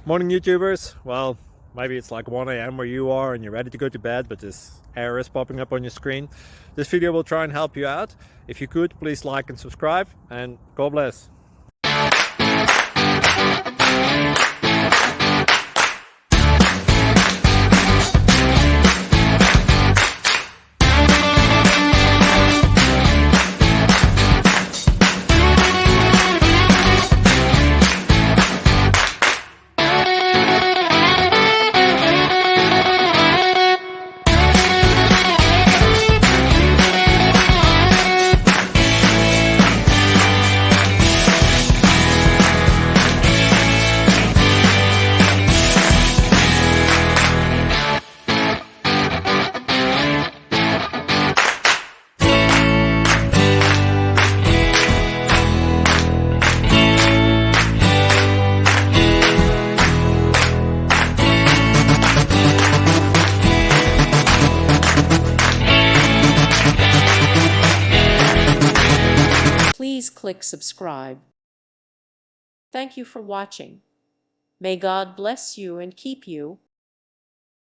Morning YouTubers. Well, maybe it's like 1 a.m. where you are and you're ready to go to bed, but this error is popping up on your screen. This video will try and help you out. If you could, please like and subscribe, and God bless. Please click subscribe. Thank you for watching. May God bless you and keep you.